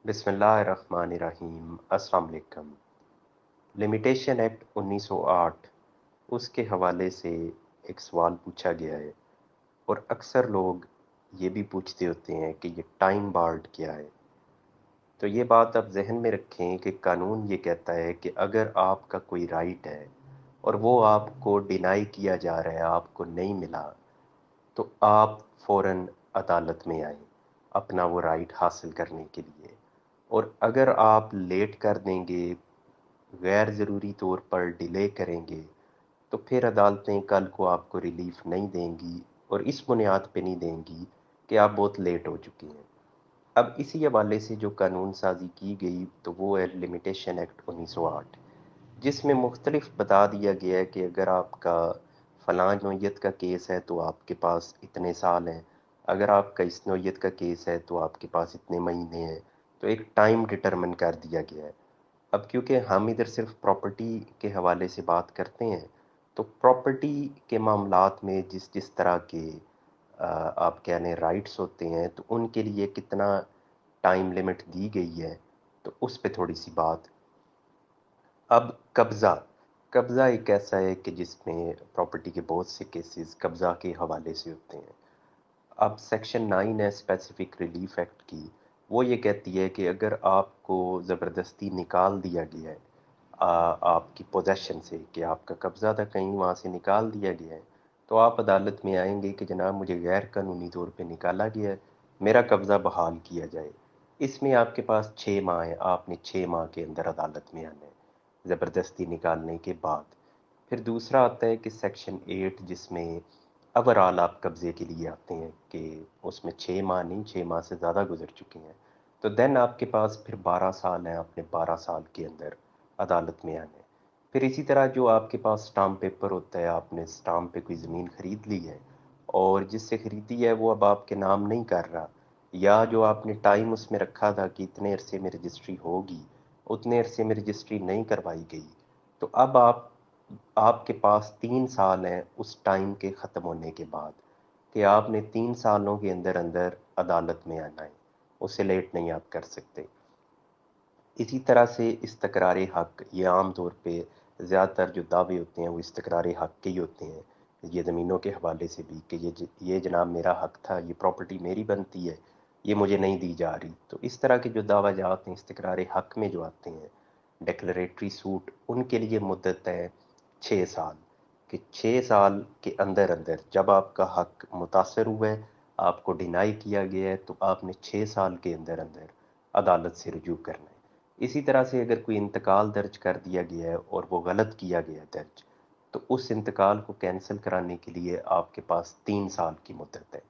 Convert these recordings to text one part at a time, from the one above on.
بسم اللہ الرحمن الرحیم۔ السلام علیکم۔ لمیٹیشن ایکٹ 1908 اس کے حوالے سے ایک سوال پوچھا گیا ہے، اور اکثر لوگ یہ بھی پوچھتے ہوتے ہیں کہ یہ ٹائم بارڈ کیا ہے۔ تو یہ بات آپ ذہن میں رکھیں کہ قانون یہ کہتا ہے کہ اگر آپ کا کوئی رائٹ ہے اور وہ آپ کو ڈینائی کیا جا رہا ہے، آپ کو نہیں ملا، تو آپ فوراً عدالت میں آئیں اپنا وہ رائٹ حاصل کرنے کے لیے۔ اور اگر آپ لیٹ کر دیں گے، غیر ضروری طور پر ڈیلے کریں گے، تو پھر عدالتیں کل کو آپ کو ریلیف نہیں دیں گی، اور اس بنیاد پہ نہیں دیں گی کہ آپ بہت لیٹ ہو چکے ہیں۔ اب اسی حوالے سے جو قانون سازی کی گئی تو وہ ہے لمیٹیشن ایکٹ 1908، جس میں مختلف بتا دیا گیا ہے کہ اگر آپ کا فلاں نوعیت کا کیس ہے تو آپ کے پاس اتنے سال ہیں، اگر آپ کا اس نوعیت کا کیس ہے تو آپ کے پاس اتنے مہینے ہیں۔ تو ایک ٹائم ڈٹرمن کر دیا گیا ہے۔ اب کیونکہ ہم ادھر صرف پراپرٹی کے حوالے سے بات کرتے ہیں، تو پراپرٹی کے معاملات میں جس جس طرح کے آپ کہہ لیں رائٹس ہوتے ہیں، تو ان کے لیے کتنا ٹائم لمٹ دی گئی ہے، تو اس پہ تھوڑی سی بات۔ اب قبضہ ایک ایسا ہے کہ جس میں پراپرٹی کے بہت سے کیسز قبضہ کے حوالے سے ہوتے ہیں۔ اب سیکشن 9 ہے اسپیسیفک ریلیف ایکٹ کی، وہ یہ کہتی ہے کہ اگر آپ کو زبردستی نکال دیا گیا ہے آپ کی پوزیشن سے، کہ آپ کا قبضہ تھا کہیں وہاں سے نکال دیا گیا ہے، تو آپ عدالت میں آئیں گے کہ جناب مجھے غیر قانونی طور پہ نکالا گیا ہے، میرا قبضہ بحال کیا جائے۔ اس میں آپ کے پاس 6 ماہ ہیں، آپ نے 6 ماہ کے اندر عدالت میں آنا ہے زبردستی نکالنے کے بعد۔ پھر دوسرا آتا ہے کہ سیکشن 8، جس میں اوورال آپ قبضے کے لیے آتے ہیں، کہ اس میں 6 ماہ نہیں، 6 ماہ سے زیادہ گزر چکے ہیں، تو دین آپ کے پاس پھر 12 سال ہیں، آپ نے 12 سال کے اندر عدالت میں آنے۔ پھر اسی طرح جو آپ کے پاس سٹامپ پیپر ہوتا ہے، آپ نے سٹامپ پہ کوئی زمین خرید لی ہے، اور جس سے خریدی ہے وہ اب آپ کے نام نہیں کر رہا، یا جو آپ نے ٹائم اس میں رکھا تھا کہ اتنے عرصے میں رجسٹری ہوگی، اتنے عرصے میں رجسٹری نہیں کروائی گئی، تو اب آپ کے پاس 3 سال ہیں اس ٹائم کے ختم ہونے کے بعد، کہ آپ نے 3 سالوں کے اندر اندر عدالت میں آنا ہے، اسے لیٹ نہیں آپ کر سکتے۔ اسی طرح سے استقرار حق، یہ عام طور پہ زیادہ تر جو دعوے ہوتے ہیں وہ استقرار حق کے ہی ہوتے ہیں، یہ زمینوں کے حوالے سے بھی، کہ یہ جناب میرا حق تھا، یہ پراپرٹی میری بنتی ہے، یہ مجھے نہیں دی جا رہی۔ تو اس طرح کے جو دعویٰ جات ہیں استقرار حق میں جو آتے ہیں، ڈیکلریٹری سوٹ، ان کے لیے مدت ہے 6 سال، کہ 6 سال کے اندر اندر جب آپ کا حق متاثر ہوا ہے، آپ کو ڈینائی کیا گیا ہے، تو آپ نے 6 سال کے اندر اندر عدالت سے رجوع کرنا ہے۔ اسی طرح سے اگر کوئی انتقال درج کر دیا گیا ہے اور وہ غلط کیا گیا ہے درج، تو اس انتقال کو کینسل کرانے کے لیے آپ کے پاس 3 سال کی مدت ہے۔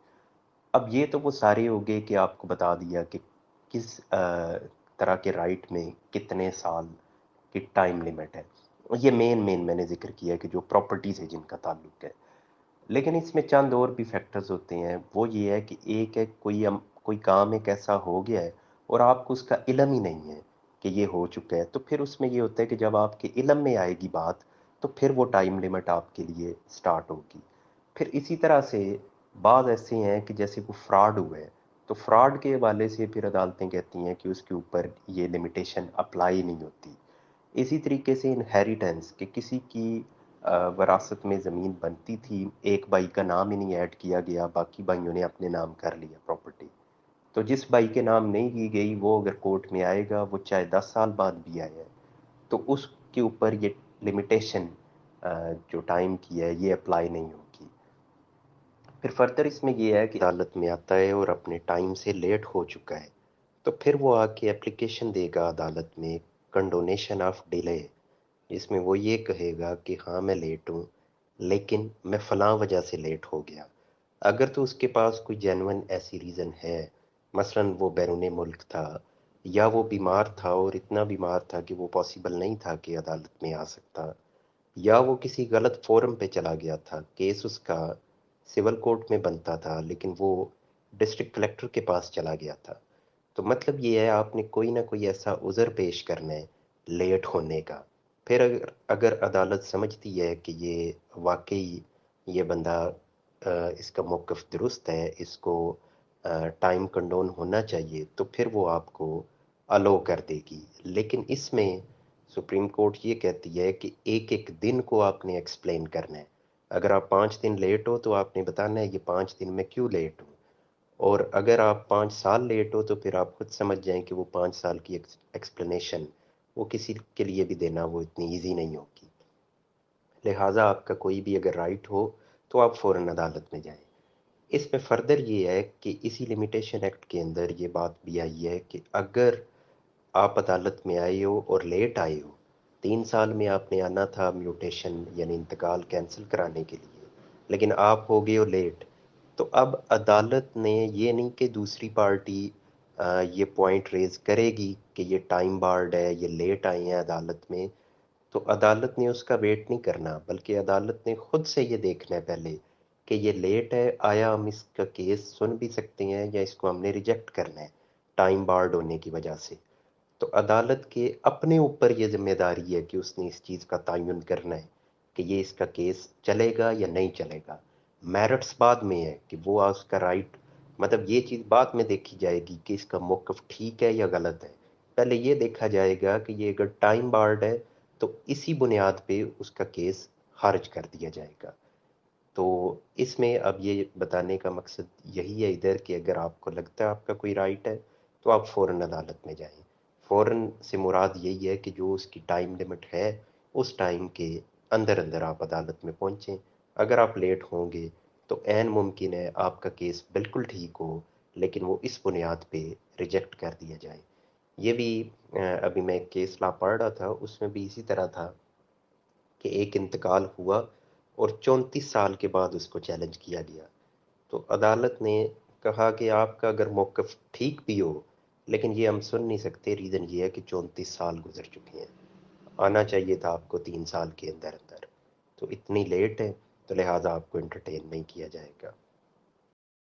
اب یہ تو وہ سارے ہو گئے کہ آپ کو بتا دیا کہ کس طرح کے رائٹ میں کتنے سال کی ٹائم لیمٹ ہے۔ یہ مین میں نے ذکر کیا کہ جو پراپرٹی سے جن کا تعلق ہے، لیکن اس میں چند اور بھی فیکٹرز ہوتے ہیں۔ وہ یہ ہے کہ ایک ہے کوئی کام ایک ایسا ہو گیا ہے اور آپ کو اس کا علم ہی نہیں ہے کہ یہ ہو چکا ہے، تو پھر اس میں یہ ہوتا ہے کہ جب آپ کے علم میں آئے گی بات، تو پھر وہ ٹائم لمٹ آپ کے لیے سٹارٹ ہوگی۔ پھر اسی طرح سے بعض ایسے ہیں کہ جیسے کوئی فراڈ ہوا ہے، تو فراڈ کے حوالے سے پھر عدالتیں کہتی ہیں کہ اس کے اوپر یہ لمیٹیشن اپلائی نہیں ہوتی۔ اسی طریقے سے انہیریٹنس، کہ کسی کی وراثت میں زمین بنتی تھی، ایک بھائی کا نام ہی نہیں ایڈ کیا گیا، باقی بھائیوں نے اپنے نام کر لیا پراپرٹی، تو جس بھائی کے نام نہیں کی گئی وہ اگر کورٹ میں آئے گا، وہ چاہے 10 سال بعد بھی آیا ہے، تو اس کے اوپر یہ لمیٹیشن جو ٹائم کی ہے یہ اپلائی نہیں ہوگی۔ پھر فردر اس میں یہ ہے کہ عدالت میں آتا ہے اور اپنے ٹائم سے لیٹ ہو چکا ہے، تو پھر وہ آ کے اپلیکیشن دے گا عدالت میں کنڈونیشن آف ڈیلے، جس میں وہ یہ کہے گا کہ ہاں میں لیٹ ہوں، لیکن میں فلاں وجہ سے لیٹ ہو گیا۔ اگر تو اس کے پاس کوئی جینون ایسی ریزن ہے، مثلا وہ بیرون ملک تھا، یا وہ بیمار تھا اور اتنا بیمار تھا کہ وہ پاسبل نہیں تھا کہ عدالت میں آ سکتا، یا وہ کسی غلط فورم پہ چلا گیا تھا، کیس اس کا سول کورٹ میں بنتا تھا لیکن وہ ڈسٹرکٹ کلیکٹر کے پاس چلا گیا تھا، تو مطلب یہ ہے آپ نے کوئی نہ کوئی ایسا عذر پیش کرنا ہے لیٹ ہونے کا۔ پھر اگر عدالت سمجھتی ہے کہ یہ واقعی یہ بندہ اس کا موقف درست ہے، اس کو ٹائم کنڈون ہونا چاہیے، تو پھر وہ آپ کو الو کر دے گی، لیکن اس میں سپریم کورٹ یہ کہتی ہے کہ ایک ایک دن کو آپ نے ایکسپلین کرنا ہے۔ اگر آپ 5 دن لیٹ ہو تو آپ نے بتانا ہے یہ 5 دن میں کیوں لیٹ ہوں، اور اگر آپ 5 سال لیٹ ہو تو پھر آپ خود سمجھ جائیں کہ وہ 5 سال کی ایکسپلینیشن وہ کسی کے لیے بھی دینا وہ اتنی ایزی نہیں ہوگی۔ لہٰذا آپ کا کوئی بھی اگر رائٹ ہو تو آپ فوراً عدالت میں جائیں۔ اس میں فردر یہ ہے کہ اسی لمیٹیشن ایکٹ کے اندر یہ بات بھی آئی ہے کہ اگر آپ عدالت میں آئے ہو اور لیٹ آئے ہو، 3 سال میں آپ نے آنا تھا میوٹیشن یعنی انتقال کینسل کرانے کے لیے، لیکن آپ ہو گئے ہو لیٹ، تو اب عدالت نے یہ نہیں کہ دوسری پارٹی یہ پوائنٹ ریز کرے گی کہ یہ ٹائم بارڈ ہے، یہ لیٹ آئے ہیں عدالت میں، تو عدالت نے اس کا ویٹ نہیں کرنا، بلکہ عدالت نے خود سے یہ دیکھنا ہے پہلے کہ یہ لیٹ ہے، آیا ہم اس کا کیس سن بھی سکتے ہیں یا اس کو ہم نے ریجیکٹ کرنا ہے ٹائم بارڈ ہونے کی وجہ سے۔ تو عدالت کے اپنے اوپر یہ ذمہ داری ہے کہ اس نے اس چیز کا تعین کرنا ہے کہ یہ اس کا کیس چلے گا یا نہیں چلے گا۔ میرٹس بعد میں ہے کہ وہ اس کا رائٹ، مطلب یہ چیز بعد میں دیکھی جائے گی کہ اس کا موقف ٹھیک ہے یا غلط ہے۔ پہلے یہ دیکھا جائے گا کہ یہ اگر ٹائم بارڈ ہے تو اسی بنیاد پہ اس کا کیس خارج کر دیا جائے گا۔ تو اس میں اب یہ بتانے کا مقصد یہی ہے ادھر کہ اگر آپ کو لگتا ہے آپ کا کوئی رائٹ ہے تو آپ فوراً عدالت میں جائیں۔ فوراً سے مراد یہی ہے کہ جو اس کی ٹائم لمٹ ہے اس ٹائم کے اندر اندر آپ عدالت میں پہنچیں۔ اگر آپ لیٹ ہوں گے تو عین ممکن ہے آپ کا کیس بالکل ٹھیک ہو لیکن وہ اس بنیاد پہ ریجیکٹ کر دیا جائے۔ یہ بھی ابھی میں ایک کیس لا پڑھ رہا تھا، اس میں بھی اسی طرح تھا کہ ایک انتقال ہوا اور 34 سال کے بعد اس کو چیلنج کیا گیا، تو عدالت نے کہا کہ آپ کا اگر موقف ٹھیک بھی ہو لیکن یہ ہم سن نہیں سکتے، ریزن یہ ہے کہ 34 سال گزر چکے ہیں، آنا چاہیے تھا آپ کو 3 سال کے اندر اندر، تو اتنی لیٹ ہے تو لہٰذا آپ کو انٹرٹین نہیں کیا جائے گا۔